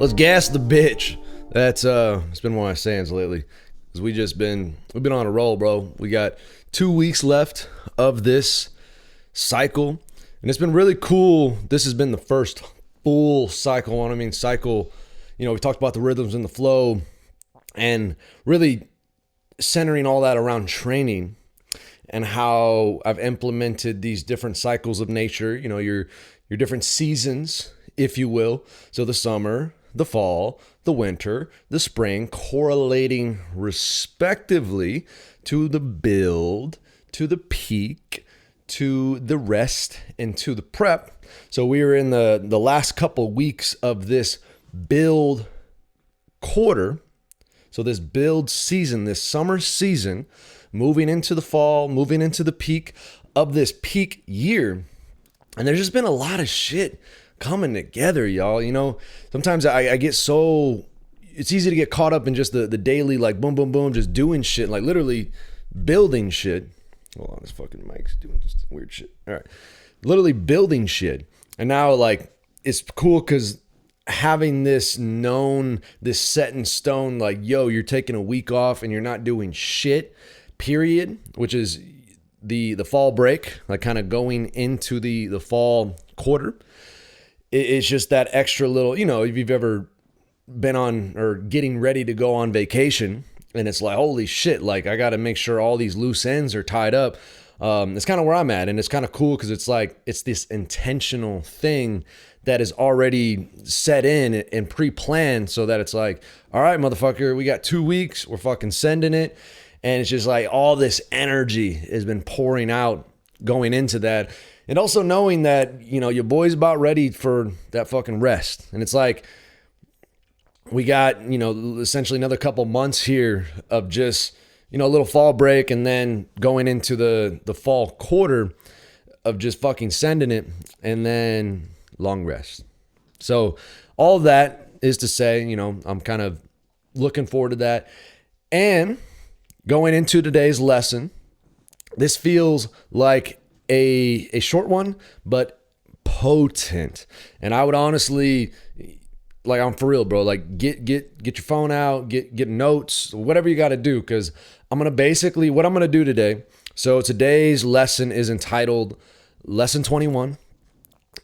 Let's gas the bitch. That's it's been one of my sayings lately. Cause we've been on a roll, bro. We got 2 weeks left of this cycle, and it's been really cool. This has been the first full cycle. What I mean, cycle. You know, we talked about the rhythms and the flow, and really centering all that around training and how I've implemented these different cycles of nature. You know, your different seasons, if you will. So the summer, the fall, the winter, the spring, correlating respectively to the build, to the peak, to the rest, and to the prep. So we are in the last couple weeks of this build quarter. So this build season, this summer season, moving into the fall, moving into the peak of this peak year. And there's just been a lot of shit coming together, y'all. You know, sometimes I get so, it's easy to get caught up in just the daily, like boom, boom, boom, just doing shit, like literally building shit. Hold on, this fucking mic's doing just weird shit. All right. Literally building shit. And now, like, it's cool because having this known, this set in stone, like, yo, you're taking a week off and you're not doing shit, period, which is the fall break, like kind of going into the fall quarter. It's just that extra little, you know, if you've ever been on or getting ready to go on vacation and it's like, holy shit, like I got to make sure all these loose ends are tied up. It's kind of where I'm at. And it's kind of cool because it's like, it's this intentional thing that is already set in and pre-planned so that it's like, all right, motherfucker, we got 2 weeks. We're fucking sending it. And it's just like all this energy has been pouring out going into that. And also knowing that, you know, your boy's about ready for that fucking rest. And it's like, we got, you know, essentially another couple months here of just, you know, a little fall break and then going into the fall quarter of just fucking sending it and then long rest. So all of that is to say, you know, I'm kind of looking forward to that. And going into today's lesson, this feels like a short one, but potent. And I would honestly, like, I'm for real, bro. Like, get your phone out, get notes, whatever you got to do, because I'm gonna basically what I'm gonna do today. So today's lesson is entitled Lesson 21.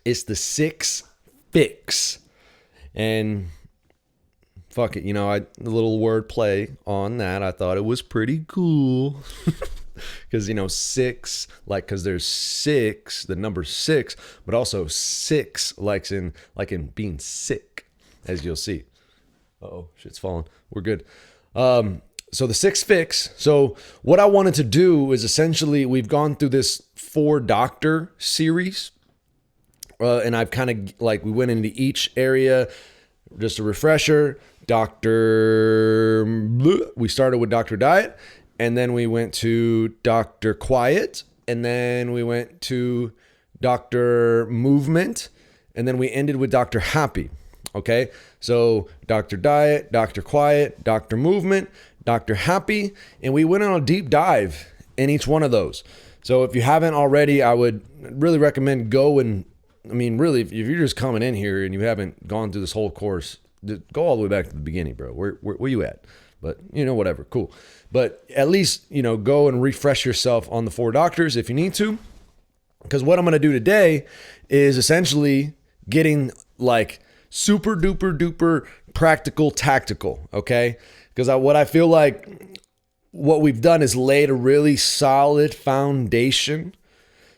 It's the 6 fix, and fuck it, you know, a little word play on that. I thought it was pretty cool. Because, you know, 6, like, because there's 6, the number 6, but also 6 like in being sick, as you'll see. Uh-oh, shit's falling. We're good. So the 6 fix. So what I wanted to do is essentially, we've gone through this 4 doctor series, and I've kind of like, we went into each area. Just a refresher, we started with Dr. Diet. And then we went to Dr. Quiet, and then we went to Dr. Movement, and then we ended with Dr. Happy. Okay, so Dr. Diet, Dr. Quiet, Dr. Movement, Dr. Happy, and we went on a deep dive in each one of those. So if you haven't already, I would really recommend really, if you're just coming in here and you haven't gone through this whole course, go all the way back to the beginning, bro. Where you at? But, you know, whatever, cool. But at least, you know, go and refresh yourself on the 4 doctors if you need to. Because what I'm going to do today is essentially getting like super duper duper practical tactical, okay? Because what I feel like what we've done is laid a really solid foundation.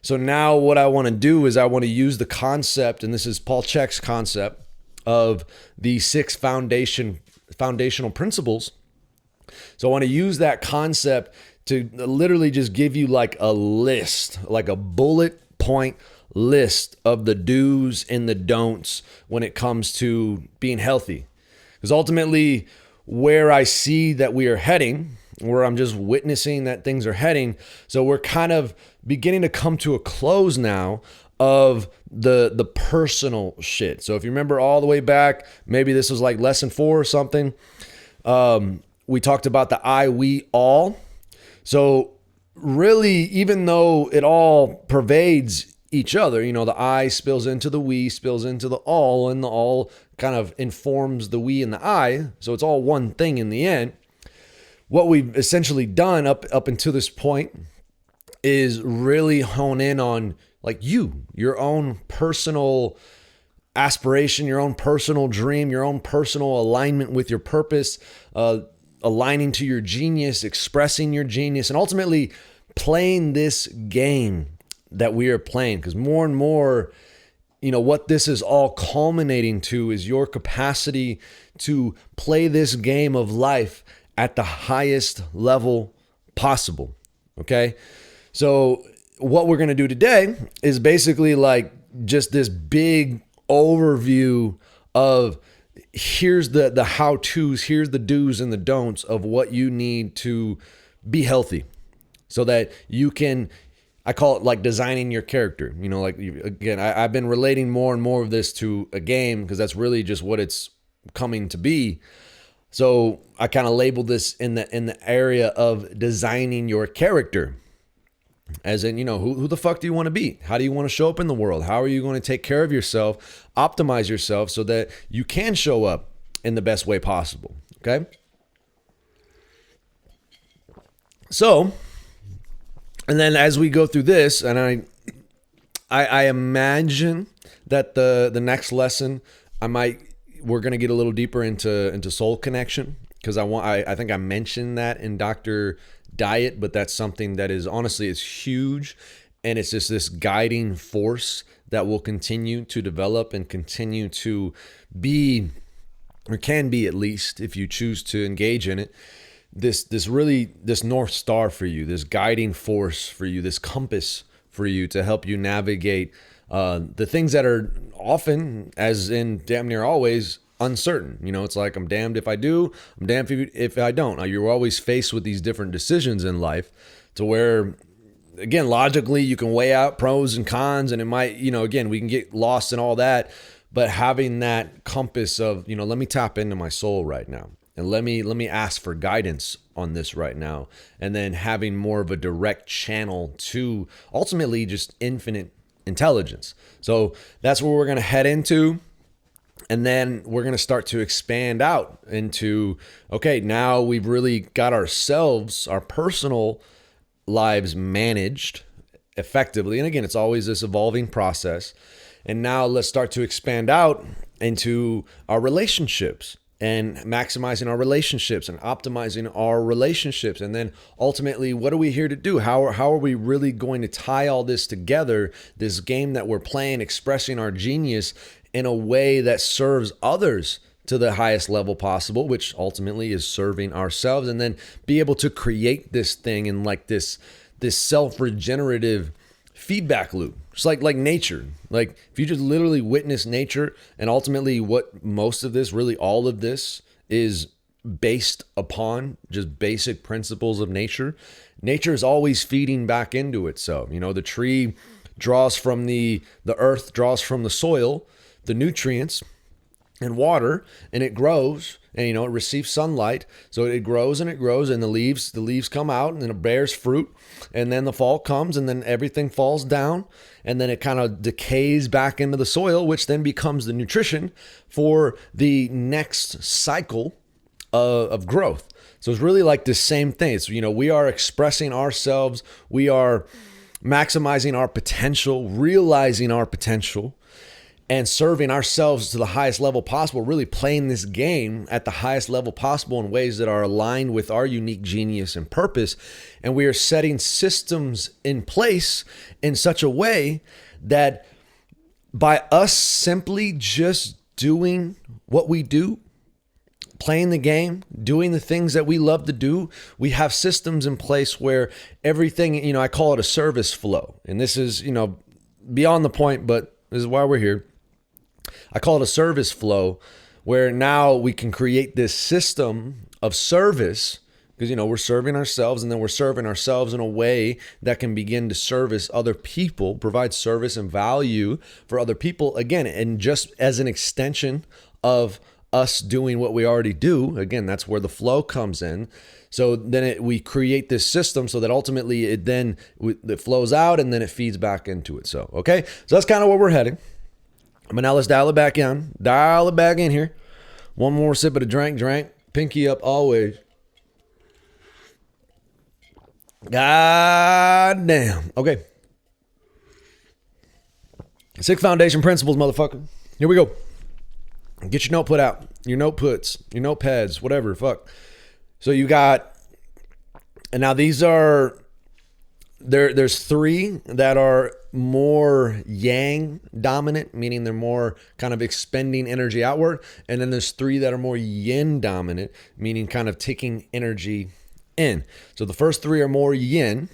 So now what I want to do is I want to use the concept, and this is Paul Chek's concept, of the 6 foundational principles. So I want to use that concept to literally just give you like a list, like a bullet point list of the do's and the don'ts when it comes to being healthy. Because ultimately, where I see that we are heading, where I'm just witnessing that things are heading, so we're kind of beginning to come to a close now of the personal shit. So if you remember all the way back, maybe this was like lesson 4 or something, we talked about the I, we, all. So really, even though it all pervades each other, you know, the I spills into the we, spills into the all, and the all kind of informs the we and the I. So it's all one thing in the end. What we've essentially done up until this point is really hone in on like your own personal aspiration, your own personal dream, your own personal alignment with your purpose, aligning to your genius, expressing your genius, and ultimately playing this game that we are playing. Because more and more, what this is all culminating to is your capacity to play this game of life at the highest level possible. Okay. So what we're going to do today is basically like just this big overview of here's the how-tos, here's the do's and the don'ts of what you need to be healthy so that you can, I call it like designing your character. Again, I've been relating more and more of this to a game because that's really just what it's coming to be. So I kind of labeled this in the area of designing your character. As in, who the fuck do you want to be? How do you want to show up in the world? How are you going to take care of yourself, optimize yourself so that you can show up in the best way possible? Okay. So, and then as we go through this, and I imagine that the next lesson we're going to get a little deeper into soul connection, because I think I mentioned that in Dr. Diet, but that's something that is honestly is huge, and it's just this guiding force that will continue to develop and continue to be, or can be at least if you choose to engage in it, this North Star for you, this guiding force for you, this compass for you to help you navigate the things that are often, as in damn near always, uncertain. It's like I'm damned if I do, I'm damned if I don't. You're always faced with these different decisions in life to where, again, logically you can weigh out pros and cons, and it might, again, we can get lost in all that, but having that compass of, let me tap into my soul right now, and let me ask for guidance on this right now, and then having more of a direct channel to ultimately just infinite intelligence. So that's where we're going to head into. And then we're going to start to expand out into, okay, now we've really got ourselves, our personal lives managed effectively. And again, it's always this evolving process. And now let's start to expand out into our relationships and maximizing our relationships and optimizing our relationships. And then ultimately, what are we here to do? How are we really going to tie all this together, this game that we're playing, expressing our genius in a way that serves others to the highest level possible, which ultimately is serving ourselves, and then be able to create this thing in like this self-regenerative feedback loop. Just like nature. Like if you just literally witness nature, and ultimately what most of this, really all of this, is based upon just basic principles of nature. Nature is always feeding back into itself. The tree draws from the earth, draws from the soil, the nutrients and water, and it grows, and it receives sunlight, so it grows and it grows, and the leaves come out, and then it bears fruit, and then the fall comes, and then everything falls down, and then it kind of decays back into the soil, which then becomes the nutrition for the next cycle of growth. So it's really like the same thing. It's, we are expressing ourselves, we are maximizing our potential, realizing our potential, and serving ourselves to the highest level possible, really playing this game at the highest level possible in ways that are aligned with our unique genius and purpose. And we are setting systems in place in such a way that by us simply just doing what we do, playing the game, doing the things that we love to do, we have systems in place where everything, I call it a service flow. And this is, beyond the point, but this is why we're here. I call it a service flow, where now we can create this system of service because, we're serving ourselves, and then we're serving ourselves in a way that can begin to service other people, provide service and value for other people. Again, and just as an extension of us doing what we already do. Again, that's where the flow comes in. So then we create this system so that ultimately it flows out, and then it feeds back into it. So, okay. So that's kind of where we're heading. But now let's dial it back in. Dial it back in here. One more sip of the drink. Pinky up always. God damn. Okay. 6 foundation principles, motherfucker. Here we go. Get your notepad out. Your noteputs. Your notepads. Whatever. Fuck. So you got... And now these are... There's 3 that are more yang dominant, meaning they're more kind of expending energy outward. And then there's 3 that are more yin dominant, meaning kind of taking energy in. So the first 3 are more yin: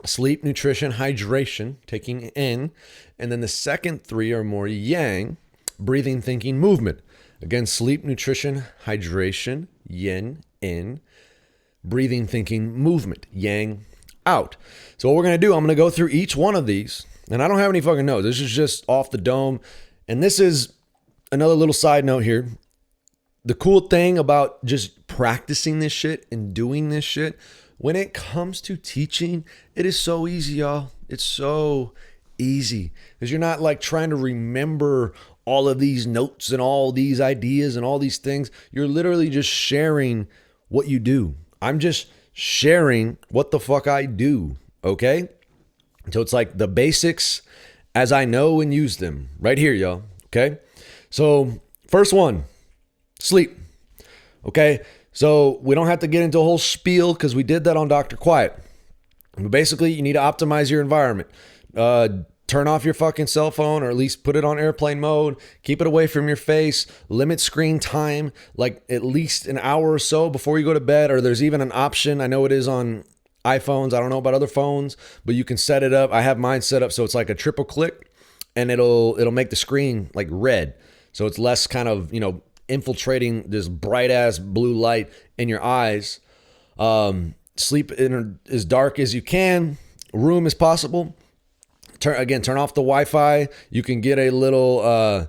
sleep, nutrition, hydration, taking in. And then the second 3 are more yang: breathing, thinking, movement. Again, sleep, nutrition, hydration, yin, in, breathing, thinking, movement, yang, out. So what we're going to do, I'm going to go through each one of these, and I don't have any fucking notes. This is just off the dome. And this is another little side note here. The cool thing about just practicing this shit and doing this shit, when it comes to teaching, it is so easy, y'all. It's so easy because you're not like trying to remember all of these notes and all these ideas and all these things. You're literally just sharing what you do. I'm just sharing what the fuck I do, okay? So it's like the basics as I know and use them right here, y'all, okay? So first one, sleep, okay? So we don't have to get into a whole spiel because we did that on Dr. Quiet. But basically, you need to optimize your environment. Turn off your fucking cell phone, or at least put it on airplane mode. Keep it away from your face. Limit screen time, like at least an hour or so before you go to bed. Or there's even an option. I know it is on iPhones. I don't know about other phones, but you can set it up. I have mine set up so it's like a triple click, and it'll make the screen like red, so it's less kind of infiltrating this bright ass blue light in your eyes. Sleep in as dark as you can, room as possible. Turn off the Wi-Fi. You can get a little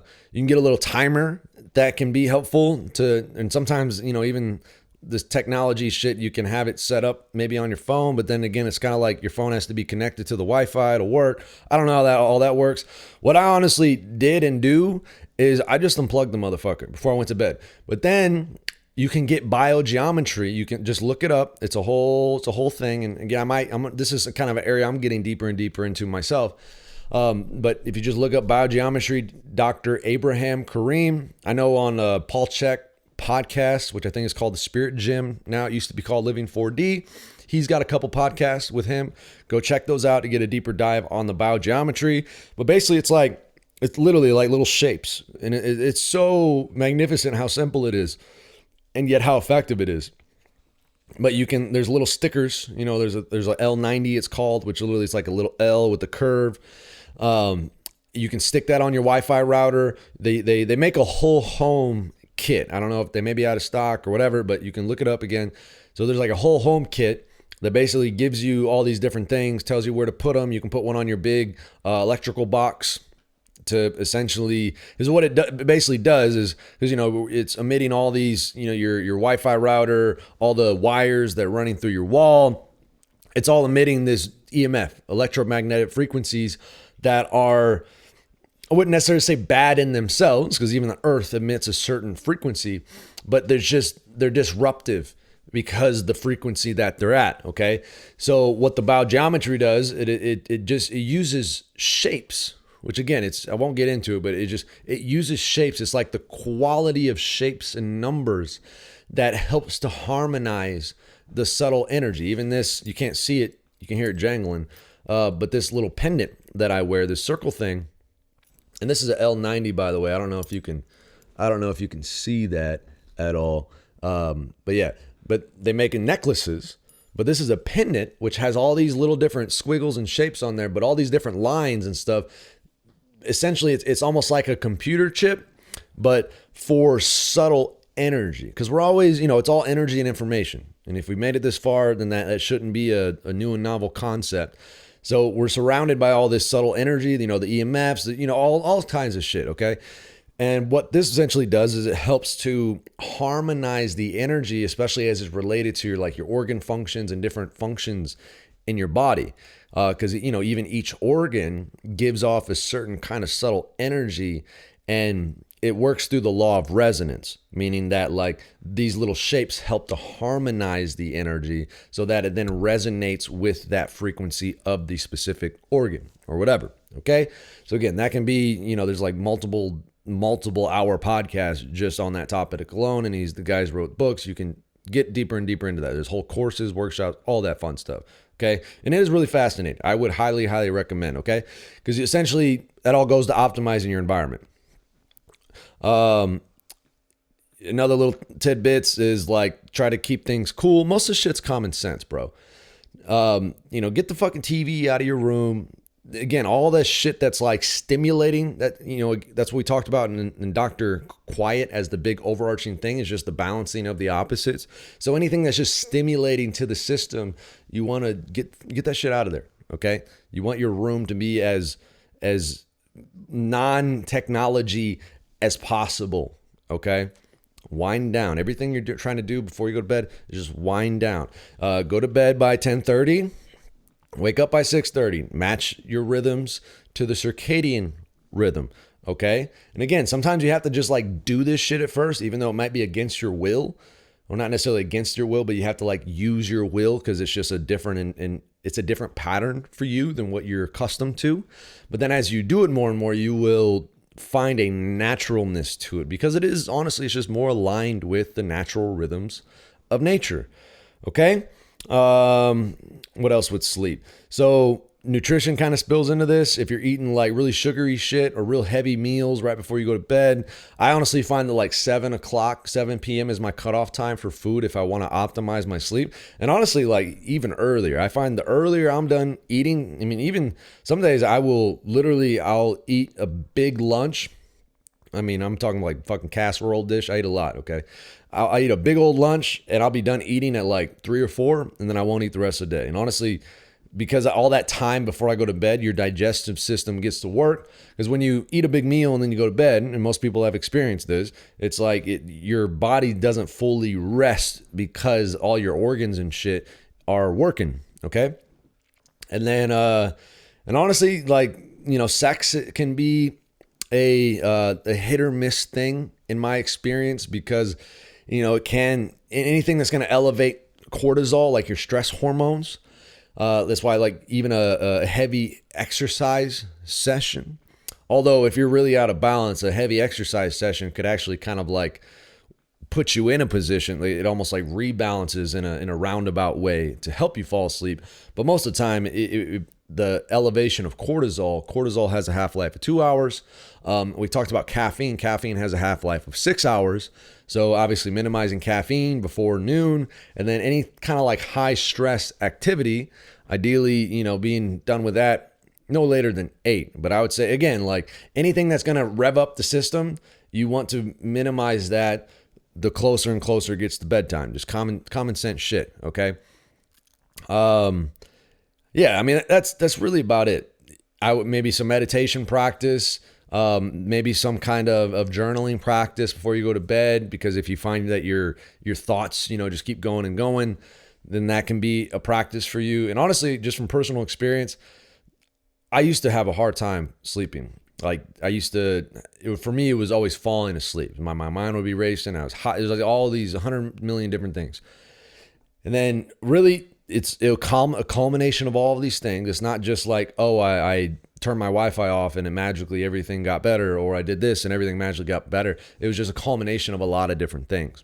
timer that can be helpful to, and sometimes, even this technology shit, you can have it set up maybe on your phone, but then again, it's kind of like your phone has to be connected to the Wi-Fi to work. I don't know how all that works. What I honestly did and do is I just unplugged the motherfucker before I went to bed. But then you can get biogeometry. You can just look it up. It's a whole thing. And again, this is kind of an area I'm getting deeper and deeper into myself. But if you just look up biogeometry, Dr. Abraham Karim, I know on Paul Chek podcast, which I think is called The Spirit Gym. Now it used to be called Living 4D. He's got a couple podcasts with him. Go check those out to get a deeper dive on the biogeometry. But basically it's literally like little shapes. And it's so magnificent how simple it is, and yet how effective it is. But there's little stickers, there's a L90 it's called, which literally is like a little L with a curve. You can stick that on your Wi-Fi router. They make a whole home kit. I don't know if they may be out of stock or whatever, but you can look it up again. So there's like a whole home kit that basically gives you all these different things, tells you where to put them. You can put one on your big electrical box to essentially, is what it basically does is, because it's emitting all these, your Wi-Fi router, all the wires that are running through your wall, it's all emitting this EMF, electromagnetic frequencies, that are, I wouldn't necessarily say bad in themselves, because even the earth emits a certain frequency, but they're disruptive because the frequency that they're at. Okay, so what the biogeometry does, it uses shapes, which again, I won't get into it, but it uses shapes. It's like the quality of shapes and numbers that helps to harmonize the subtle energy. Even this, you can't see it, you can hear it jangling, but this little pendant that I wear, this circle thing, and this is a L90, by the way. I don't know if you can see that at all. But they make necklaces. But this is a pendant which has all these little different squiggles and shapes on there, but all these different lines and stuff. Essentially, it's almost like a computer chip, but for subtle energy. Because we're always, it's all energy and information. And if we made it this far, then that shouldn't be a new and novel concept. So we're surrounded by all this subtle energy, the EMFs, all kinds of shit, okay? And what this essentially does is it helps to harmonize the energy, especially as it's related to your organ functions and different functions in your body. because even each organ gives off a certain kind of subtle energy, and it works through the law of resonance, meaning that like these little shapes help to harmonize the energy so that it then resonates with that frequency of the specific organ or whatever. Okay. So again, that can be, there's like multiple hour podcasts just on that topic alone. And the guys wrote books. You can get deeper and deeper into that. There's whole courses, workshops, all that fun stuff. Okay. And it is really fascinating. I would highly, highly recommend. Okay. Because essentially that all goes to optimizing your environment. Another little tidbits is like try to keep things cool. Most of the shit's common sense, bro. Get the fucking TV out of your room. Again, all that shit that's like stimulating that, that's what we talked about in Dr. Quiet as the big overarching thing is just the balancing of the opposites. So anything that's just stimulating to the system, you want to get that shit out of there. Okay. You want your room to be as non-technology as possible. Okay. Wind down. Everything you're trying to do before you go to bed is just wind down. Go to bed by 10:30. Wake up by 6:30. Match your rhythms to the circadian rhythm. Okay. And again, sometimes you have to just like do this shit at first, even though it might be against your will. Well, not necessarily against your will, but you have to like use your will because it's just a different and it's a different pattern for you than what you're accustomed to. But then as you do it more and more, you will find a naturalness to it because it is honestly, it's just more aligned with the natural rhythms of nature. Okay. What else with sleep? So nutrition kind of spills into this. If you're eating like really sugary shit or real heavy meals right before you go to bed, I honestly find that like 7 p.m. is my cutoff time for food if I want to optimize my sleep. And honestly, like even earlier, I find the earlier I'm done eating, even some days I'll eat a big lunch. I'm talking like fucking casserole dish. I eat a lot. Okay. I'll eat a big old lunch and I'll be done eating at like 3 or 4 and then I won't eat the rest of the day. And honestly, because all that time before I go to bed, your digestive system gets to work. Because when you eat a big meal and then you go to bed, and most people have experienced this, it's like your body doesn't fully rest because all your organs and shit are working. Okay. And then, and honestly, like, sex can be a hit or miss thing in my experience because, it can, anything that's going to elevate cortisol, like your stress hormones. That's why like even a heavy exercise session, although if you're really out of balance, a heavy exercise session could actually kind of like put you in a position. It almost like rebalances in a roundabout way to help you fall asleep. But most of the time, the elevation of cortisol has a half-life of 2 hours. We talked about caffeine. Caffeine has a half-life of 6 hours. So obviously minimizing caffeine before noon, and then any kind of like high stress activity, ideally, being done with that no later than 8. But I would say again, like anything that's going to rev up the system, you want to minimize that the closer and closer it gets to bedtime. Just common sense shit. Okay. Yeah, that's really about it. I would maybe some meditation practice, maybe some kind of journaling practice before you go to bed, because if you find that your thoughts, just keep going and going, then that can be a practice for you. And honestly, just from personal experience, I used to have a hard time sleeping. Like for me, it was always falling asleep. My mind would be racing. I was hot. It was like all these 100 million different things. And then really, it'll come a culmination of all of these things. It's not just like, oh, I turned my Wi-Fi off and it magically everything got better, or I did this and everything magically got better. It was just a culmination of a lot of different things.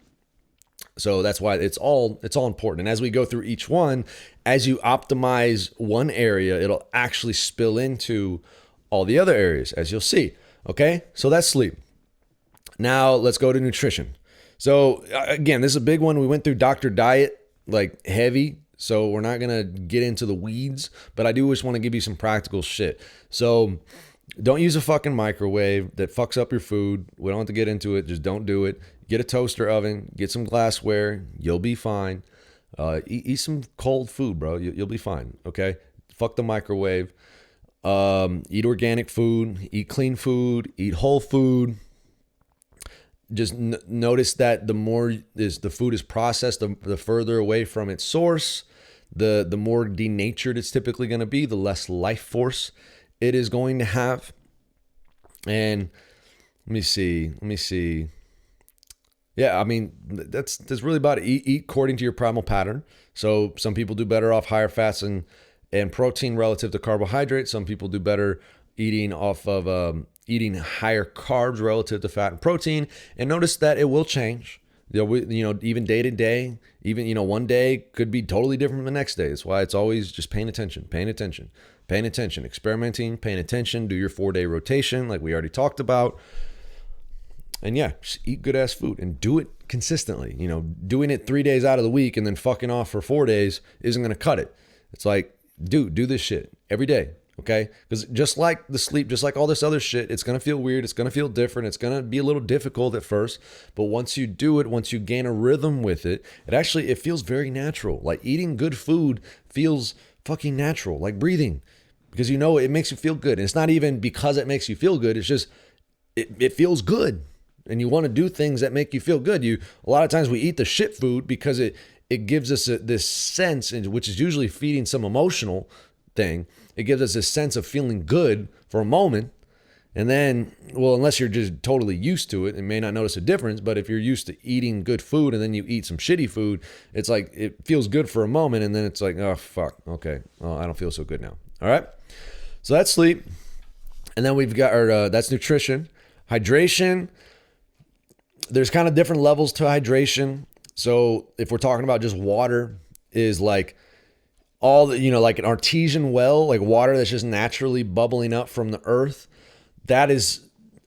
So that's why it's all important. And as we go through each one, as you optimize one area, it'll actually spill into all the other areas, as you'll see. Okay, so that's sleep. Now let's go to nutrition. So again, this is a big one. We went through Dr. Diet, like heavy. So we're not going to get into the weeds, but I do just want to give you some practical shit. So don't use a fucking microwave that fucks up your food. We don't have to get into it. Just don't do it. Get a toaster oven, get some glassware. You'll be fine. Eat some cold food, bro. You'll be fine. Okay. Fuck the microwave. Eat organic food, eat clean food, eat whole food. Just notice that the more the food is processed, the further away from its source, the more denatured it's typically going to be, the less life force it is going to have. And let me see. Yeah, I mean, that's really about it. Eat according to your primal pattern. So some people do better off higher fats and protein relative to carbohydrates. Some people do better eating off of eating higher carbs relative to fat and protein. And notice that it will change. Even day to day, even, one day could be totally different from the next day. That's why it's always just paying attention, experimenting, paying attention, do your 4-day rotation like we already talked about. And yeah, just eat good ass food and do it consistently. Doing it 3 days out of the week and then fucking off for 4 days isn't going to cut it. It's like, do this shit every day. Okay. Because just like the sleep, just like all this other shit, it's going to feel weird. It's going to feel different. It's going to be a little difficult at first, but once you do it, once you gain a rhythm with it, it feels very natural. Like eating good food feels fucking natural, like breathing, because it makes you feel good. And it's not even because it makes you feel good. It's just, it feels good. And you want to do things that make you feel good. A lot of times we eat the shit food because it gives us this sense, which is usually feeding some emotional thing. It gives us a sense of feeling good for a moment. And then, unless you're just totally used to it and may not notice a difference, but if you're used to eating good food and then you eat some shitty food, it's like it feels good for a moment and then it's like, oh, fuck, okay, I don't feel so good now. All right, so that's sleep. And then we've got that's nutrition. Hydration, there's kind of different levels to hydration. So if we're talking about just water, is like all the, like an artesian well, like water that's just naturally bubbling up from the earth. That is,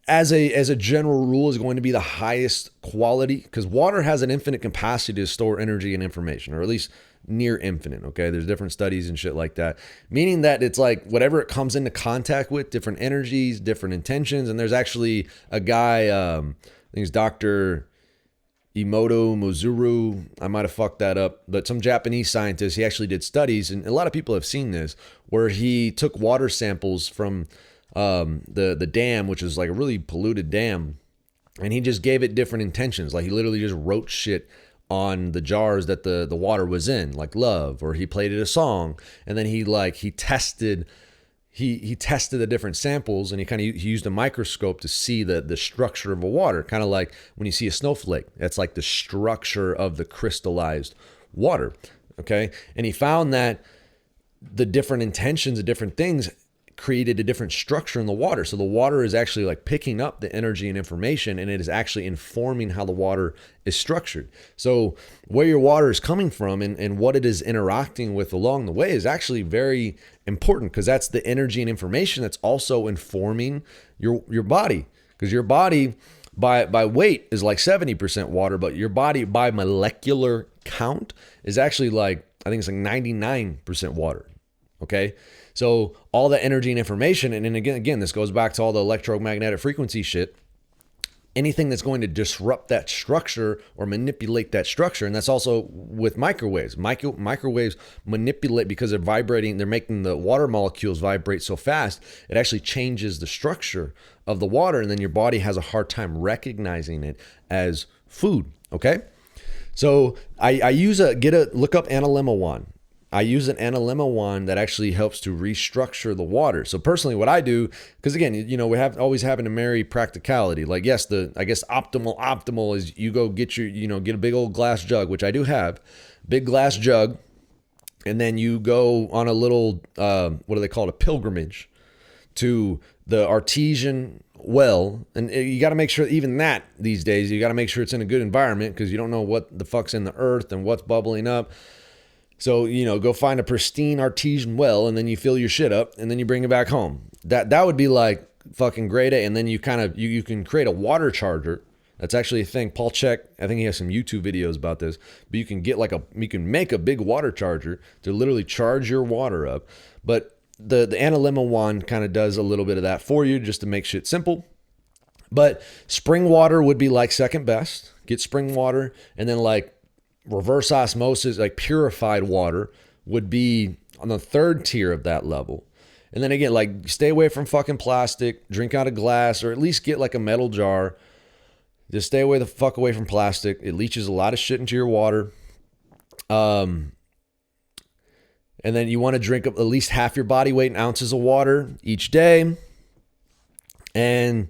as a general rule, is going to be the highest quality, because water has an infinite capacity to store energy and information, or at least near infinite. Okay. There's different studies and shit like that, meaning that it's like whatever it comes into contact with, different energies, different intentions. And there's actually a guy, I think it's Dr. Emoto Mozuru. I might have fucked that up, but some Japanese scientist, he actually did studies, and a lot of people have seen this, where he took water samples from the dam, which is like a really polluted dam, and he just gave it different intentions. Like he literally just wrote shit on the jars that the water was in, like love, or he played it a song, and then he tested the different samples, and he used a microscope to see the structure of a water, kind of like when you see a snowflake. That's like the structure of the crystallized water. Okay. And he found that the different intentions of different things created a different structure in the water. So the water is actually like picking up the energy and information, and it is actually informing how the water is structured. So where your water is coming from and what it is interacting with along the way is actually very important, because that's the energy and information that's also informing your body. Because your body by weight is like 70% water, but your body by molecular count is actually like, I think it's like 99% water. Okay. So all the energy and information, and then again, this goes back to all the electromagnetic frequency shit. Anything that's going to disrupt that structure or manipulate that structure, and that's also with microwaves. Microwaves manipulate because they're vibrating. They're making the water molecules vibrate so fast, it actually changes the structure of the water, and then your body has a hard time recognizing it as food. Okay, so I look up Analemma wand. I use an Analemma wand that actually helps to restructure the water. So personally, what I do, because again, we always having to marry practicality. Like, yes, optimal is you go get get a big old glass jug, which I do have, big glass jug, and then you go on a little, what do they call it, a pilgrimage to the artesian well. And you got to make sure, even that these days, you got to make sure it's in a good environment, because you don't know what the fuck's in the earth and what's bubbling up. So, go find a pristine artesian well, and then you fill your shit up, and then you bring it back home. That would be like fucking grade A. And then you can create a water charger. That's actually a thing. Paul Chek, I think he has some YouTube videos about this, but you can make a big water charger to literally charge your water up. But the Analemma wand kind of does a little bit of that for you, just to make shit simple. But spring water would be like second best. Get spring water, and then like reverse osmosis, like purified water, would be on the third tier of that level. And then again, like, stay away from fucking plastic, drink out of glass, or at least get like a metal jar. Just stay the fuck away from plastic. It leaches a lot of shit into your water. And then you want to drink at least half your body weight in ounces of water each day. And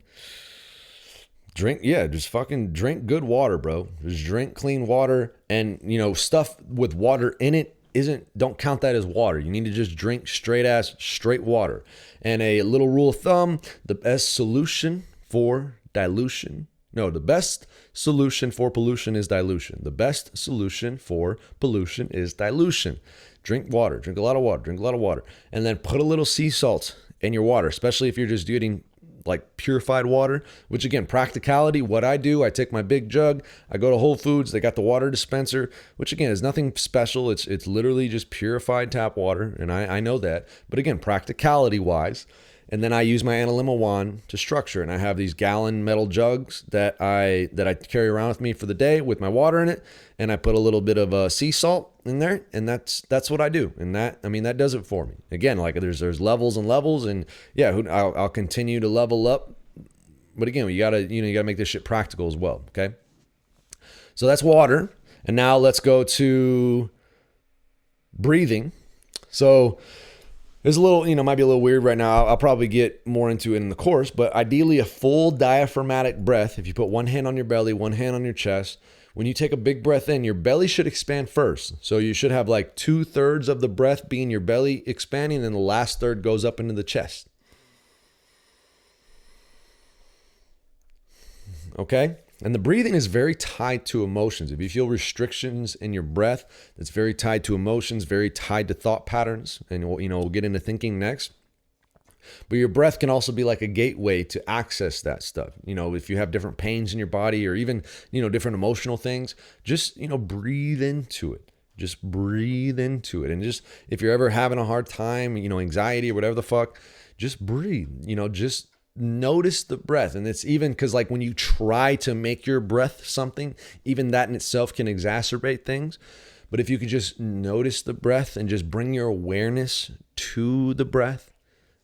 just fucking drink good water, bro. Just drink clean water. And, stuff with water in it don't count that as water. You need to just drink straight water. And a little rule of thumb, the best solution for pollution is dilution. The best solution for pollution is dilution. Drink water, drink a lot of water. And then put a little sea salt in your water, especially if you're just getting like purified water, which again, practicality, what I do, I take my big jug, I go to Whole Foods, they got the water dispenser, which again is nothing special. It's literally just purified tap water. And I know that, but again, practicality wise. And then I use my Analemma wand to structure. And I have these gallon metal jugs that I carry around with me for the day with my water in it. And I put a little bit of sea salt in there. And that's what I do. And that does it for me. Again, like there's levels and levels. And yeah, I'll continue to level up. But again, you gotta make this shit practical as well. Okay. So that's water. And now let's go to breathing. So it's a little, might be a little weird right now. I'll probably get more into it in the course, but ideally a full diaphragmatic breath. If you put one hand on your belly, one hand on your chest, when you take a big breath in, your belly should expand first. So you should have like 2/3 of the breath being your belly expanding, and the last third goes up into the chest. Okay? And the breathing is very tied to emotions. If you feel restrictions in your breath, it's very tied to emotions, very tied to thought patterns. And we'll get into thinking next. But your breath can also be like a gateway to access that stuff. If you have different pains in your body or even, different emotional things, just, breathe into it. Just breathe into it. And just, if you're ever having a hard time, anxiety or whatever the fuck, just breathe, just notice the breath. And it's even because like when you try to make your breath something, even that in itself can exacerbate things. But if you could just notice the breath and just bring your awareness to the breath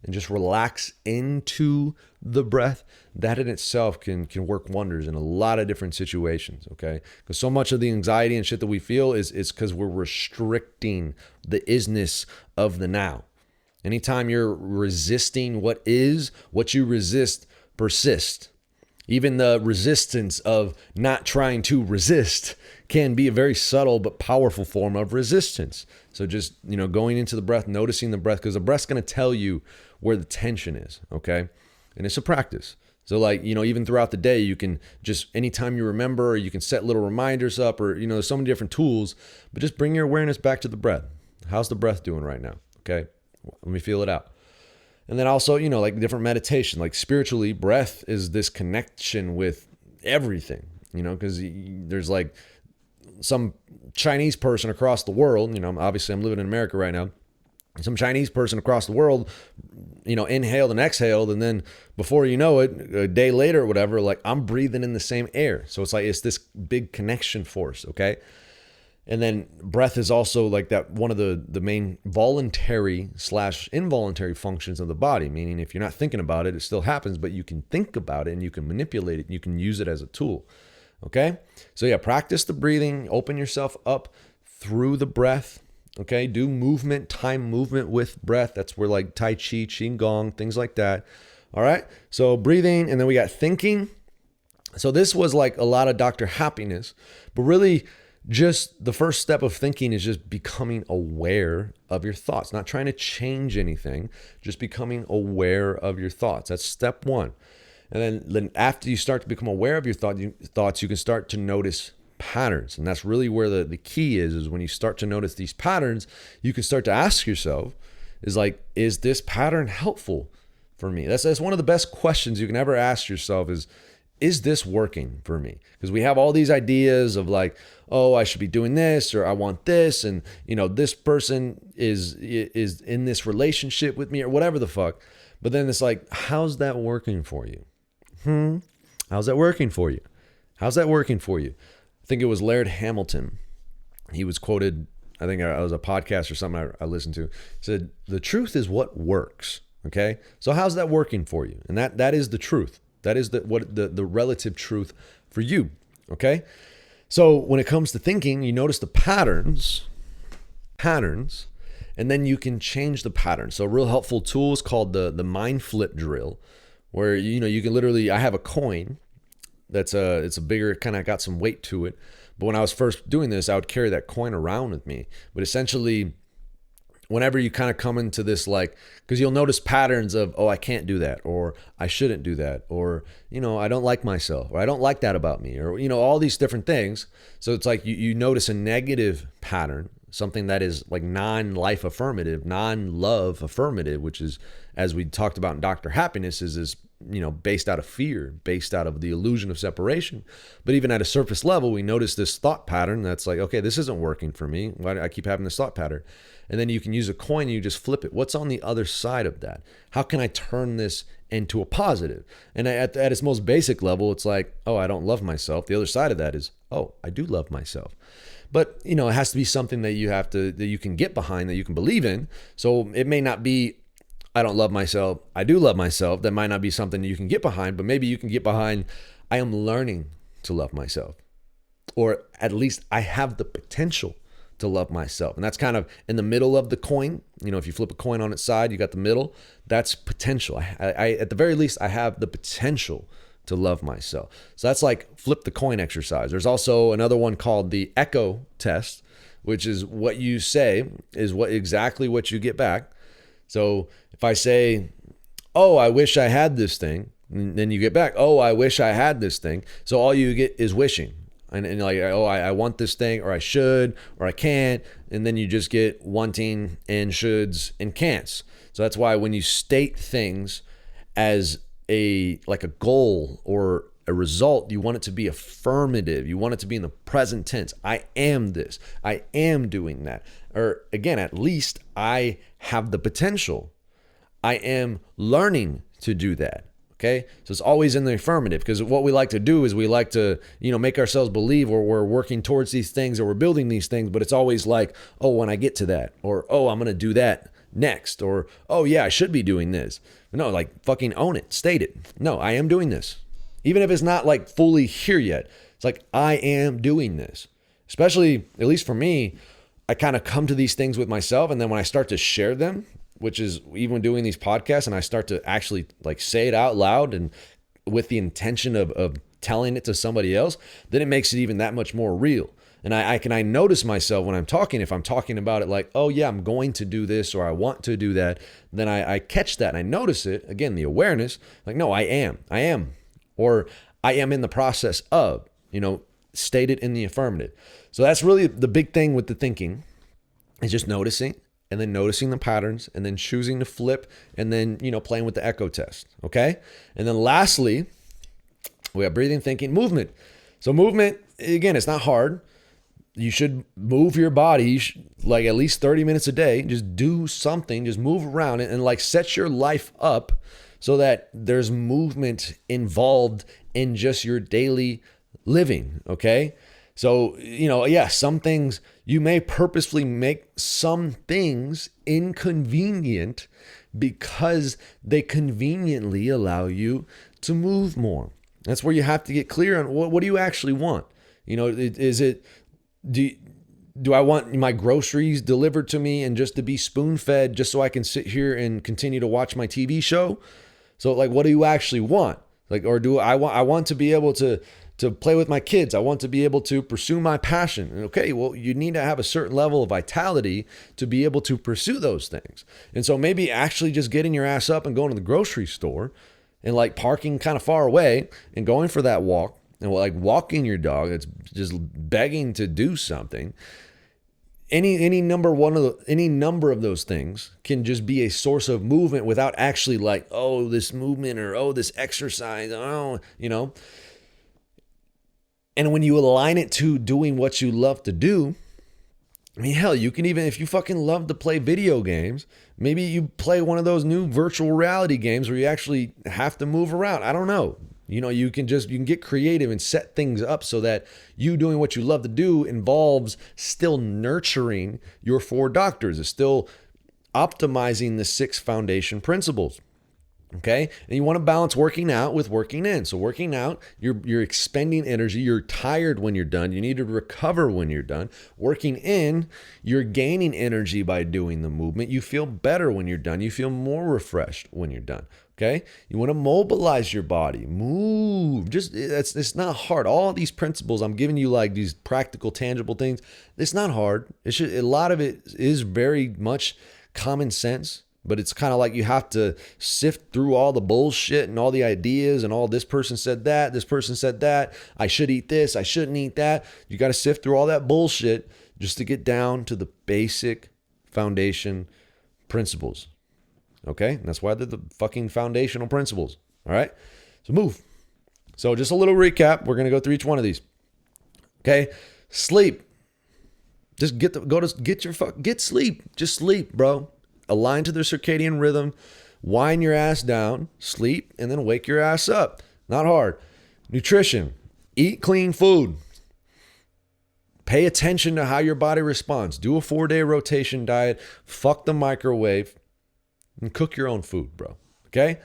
and just relax into the breath, that in itself can work wonders in a lot of different situations. Okay, because so much of the anxiety and shit that we feel is because we're restricting the isness of the now. Anytime you're resisting what is, what you resist persists. Even the resistance of not trying to resist can be a very subtle but powerful form of resistance. So just, going into the breath, noticing the breath, because the breath's going to tell you where the tension is, okay? And it's a practice. So like, even throughout the day, you can just, anytime you remember, or you can set little reminders up, or, there's so many different tools, but just bring your awareness back to the breath. How's the breath doing right now? Okay. Let me feel it out. And then also, like different meditation, like spiritually, breath is this connection with everything, because there's like some Chinese person across the world, obviously I'm living in America right now. Some Chinese person across the world, inhaled and exhaled. And then before you know it, a day later or whatever, like I'm breathing in the same air. So it's like, it's this big connection force. Okay. And then breath is also like that one of the main voluntary/involuntary functions of the body, meaning if you're not thinking about it, it still happens, but you can think about it and you can manipulate it and you can use it as a tool. Okay? So yeah, practice the breathing, open yourself up through the breath. Okay? Do time movement with breath. That's where like Tai Chi, Qigong, things like that. All right? So breathing, and then we got thinking. So this was like a lot of Dr. Happiness, but really just the first step of thinking is just becoming aware of your thoughts, not trying to change anything, just becoming aware of your thoughts. That's step one. And then after you start to become aware of your thoughts, you can start to notice patterns. And that's really where the key is when you start to notice these patterns, you can start to ask yourself, is this pattern helpful for me? That's one of the best questions you can ever ask yourself is this working for me? Because we have all these ideas of like, oh, I should be doing this, or I want this, and this person is in this relationship with me, or whatever the fuck. But then it's like, how's that working for you? How's that working for you? How's that working for you? I think it was Laird Hamilton. He was quoted, I think it was a podcast or something I listened to. He said, the truth is what works. Okay. So how's that working for you? And that is the truth. That is the relative truth for you. Okay. So when it comes to thinking, you notice the patterns, and then you can change the pattern. So a real helpful tool is called the mind flip drill, where you can literally, I have a coin that's it's a bigger, kind of got some weight to it. But when I was first doing this, I would carry that coin around with me. But essentially, whenever you kind of come into this, like, because you'll notice patterns of, oh, I can't do that, or I shouldn't do that, or, I don't like myself, or I don't like that about me, or, all these different things. So it's like you notice a negative pattern, something that is like non-life affirmative, non-love affirmative, which is, as we talked about in Dr. Happiness, is based out of fear, based out of the illusion of separation. But even at a surface level, we notice this thought pattern that's like, okay, this isn't working for me. Why do I keep having this thought pattern? And then you can use a coin and you just flip it. What's on the other side of that? How can I turn this into a positive? And at its most basic level, it's like, oh, I don't love myself. The other side of that is, oh, I do love myself. But, it has to be something that you can get behind, that you can believe in. So it may not be, I don't love myself, I do love myself. That might not be something that you can get behind, but maybe you can get behind, I am learning to love myself. Or at least I have the potential to love myself. And that's kind of in the middle of the coin. If you flip a coin on its side, you got the middle. That's potential. I at the very least, I have the potential to love myself. So that's like flip the coin exercise. There's also another one called the echo test, which is what you say is exactly what you get back. So if I say, oh, I wish I had this thing, and then you get back, oh, I wish I had this thing. So all you get is wishing. And like, oh, I want this thing, or I should, or I can't. And then you just get wanting and shoulds and can'ts. So that's why when you state things as a goal or a result, you want it to be affirmative. You want it to be in the present tense. I am this. I am doing that. Or again, at least I have the potential. I am learning to do that. Okay. So it's always in the affirmative, because what we like to do is we like to, make ourselves believe we're working towards these things, or we're building these things, but it's always like, oh, when I get to that, or, oh, I'm going to do that next, or, oh yeah, I should be doing this. No, like fucking own it, state it. No, I am doing this. Even if it's not like fully here yet, it's like, I am doing this. Especially, at least for me, I kind of come to these things with myself. And then when I start to share them, which is even doing these podcasts, and I start to actually like say it out loud and with the intention of telling it to somebody else, then it makes it even that much more real. And I notice myself when I'm talking, if I'm talking about it like, oh yeah, I'm going to do this, or I want to do that, then I catch that and I notice it. Again, the awareness, like, no, I am, or I am in the process of, state it in the affirmative. So that's really the big thing with the thinking, is just noticing, and then noticing the patterns, and then choosing to flip, and then, playing with the echo test. Okay. And then lastly, we have breathing, thinking, movement. So movement, again, it's not hard. You should move your body like at least 30 minutes a day. Just do something, just move around and like set your life up so that there's movement involved in just your daily living. Okay. So, some things you may purposefully make some things inconvenient because they conveniently allow you to move more. That's where you have to get clear on what do you actually want? Do I want my groceries delivered to me and just to be spoon-fed just so I can sit here and continue to watch my TV show? So like, what do you actually want? Like, or do I want to be able to play with my kids? I want to be able to pursue my passion. And okay, well, you need to have a certain level of vitality to be able to pursue those things. And so maybe actually just getting your ass up and going to the grocery store and like parking kind of far away and going for that walk, and like walking your dog that's just begging to do something. Any number of those things can just be a source of movement without actually like, oh, this movement, or oh, this exercise, And when you align it to doing what you love to do, I mean, hell, you can even, if you fucking love to play video games, maybe you play one of those new virtual reality games where you actually have to move around. I don't know. You can get creative and set things up so that you doing what you love to do involves still nurturing your 4 doctors. It's still optimizing the 6 foundation principles. Okay. And you want to balance working out with working in. So working out, you're expending energy. You're tired when you're done. You need to recover when you're done. Working in, you're gaining energy by doing the movement. You feel better when you're done. You feel more refreshed when you're done. Okay. You want to mobilize your body, move. It's not hard. All these principles, I'm giving you like these practical, tangible things. It's not hard. A lot of it is very much common sense. But it's kind of like you have to sift through all the bullshit and all the ideas and all this person said that, this person said that, I should eat this, I shouldn't eat that. You got to sift through all that bullshit just to get down to the basic foundation principles. Okay? And that's why they're the fucking foundational principles. All right? So move. So just a little recap. We're going to go through each one of these. Okay? Sleep. Just get sleep. Just sleep, bro. Align to the circadian rhythm, wind your ass down, sleep, and then wake your ass up. Not hard. Nutrition. Eat clean food. Pay attention to how your body responds. Do a 4-day rotation diet. Fuck the microwave. And cook your own food, bro. Okay?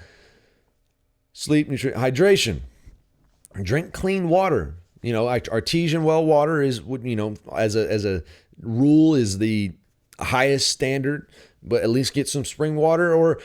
Sleep, nutrition, hydration. Drink clean water. You know, artesian well water is, you know, as a rule is the highest standard. But at least get some spring water or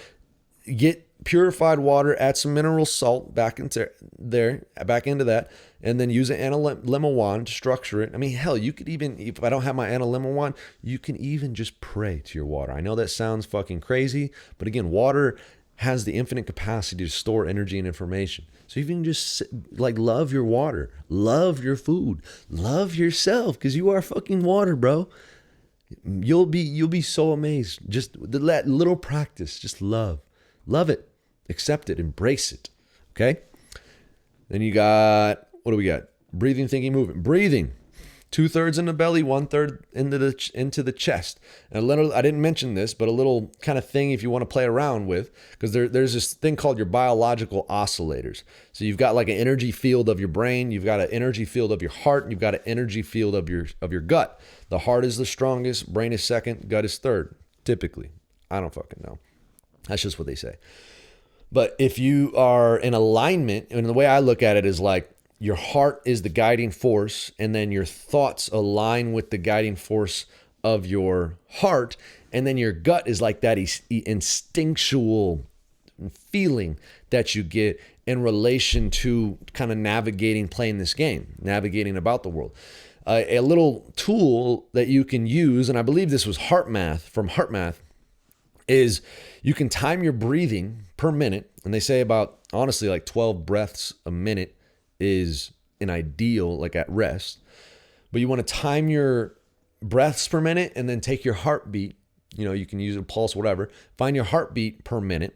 get purified water, add some mineral salt back into that, and then use an Analemma wand to structure it. I mean, hell, you could even, if I don't have my Analemma wand, you can even just pray to your water. I know that sounds fucking crazy, but again, water has the infinite capacity to store energy and information. So you can just love your water, love your food, love yourself, because you are fucking water, bro. You'll be so amazed. Just that little practice, just love it, accept it, embrace it. Okay. Then you got, what do we got? Breathing, thinking, movement. Breathing, 2/3 in the belly, 1/3 into the chest. And I didn't mention this, but a little kind of thing if you want to play around with, because there's this thing called your biological oscillators. So you've got like an energy field of your brain, you've got an energy field of your heart, and you've got an energy field of your gut. The heart is the strongest, brain is second, gut is third, typically. I don't fucking know. That's just what they say. But if you are in alignment, and the way I look at it is like your heart is the guiding force, and then your thoughts align with the guiding force of your heart, and then your gut is like that instinctual feeling that you get in relation to kind of playing this game, navigating about the world. A little tool that you can use, and I believe this was from HeartMath, is you can time your breathing per minute. And they say about, honestly, like 12 breaths a minute is an ideal, like at rest. But you want to time your breaths per minute and then take your heartbeat. You know, you can use a pulse, whatever. Find your heartbeat per minute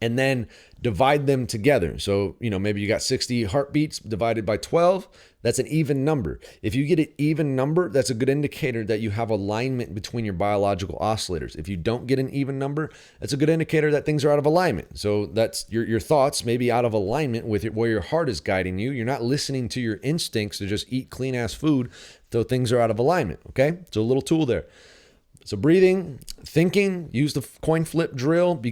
and then divide them together. So, you know, maybe you got 60 heartbeats divided by 12. That's an even number. If you get an even number, that's a good indicator that you have alignment between your biological oscillators. If you don't get an even number, that's a good indicator that things are out of alignment. So that's your thoughts may be out of alignment with where your heart is guiding you. You're not listening to your instincts to just eat clean ass food, so things are out of alignment. Okay, so a little tool there. So breathing, thinking, use the coin flip drill.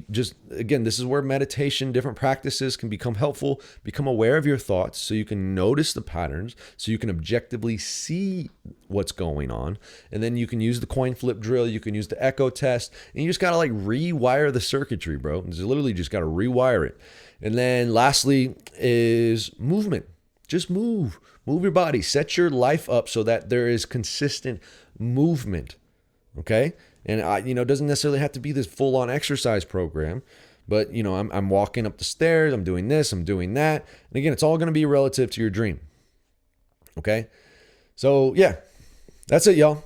Again, this is where meditation, different practices can become helpful. Become aware of your thoughts so you can notice the patterns, so you can objectively see what's going on. And then you can use the coin flip drill. You can use the echo test. And you just got to like rewire the circuitry, bro. You literally just got to rewire it. And then lastly is movement. Just move your body. Set your life up so that there is consistent movement. Okay. And it doesn't necessarily have to be this full on exercise program, but I'm walking up the stairs, I'm doing this, I'm doing that. And again, it's all going to be relative to your dream. Okay. So yeah, that's it, y'all.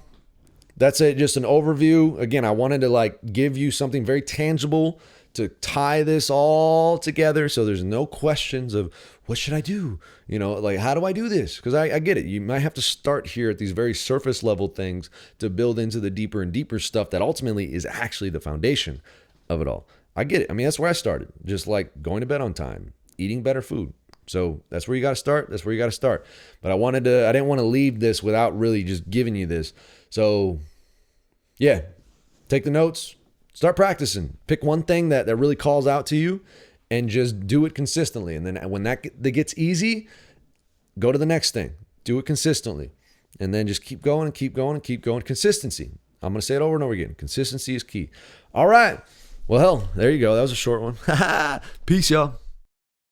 That's it. Just an overview. Again, I wanted to give you something very tangible to tie this all together. So there's no questions of what should I do? How do I do this? Because I get it. You might have to start here at these very surface level things to build into the deeper and deeper stuff that ultimately is actually the foundation of it all. I get it. I mean, that's where I started. Just like going to bed on time, eating better food. So that's where you got to start. That's where you got to start. But I didn't want to leave this without really just giving you this. So yeah, take the notes, Start practicing. Pick one thing that really calls out to you and just do it consistently. And then when that gets easy, go to the next thing. Do it consistently. And then just keep going and keep going and keep going. Consistency. I'm going to say it over and over again. Consistency is key. All right. Well, hell, there you go. That was a short one. Peace, y'all.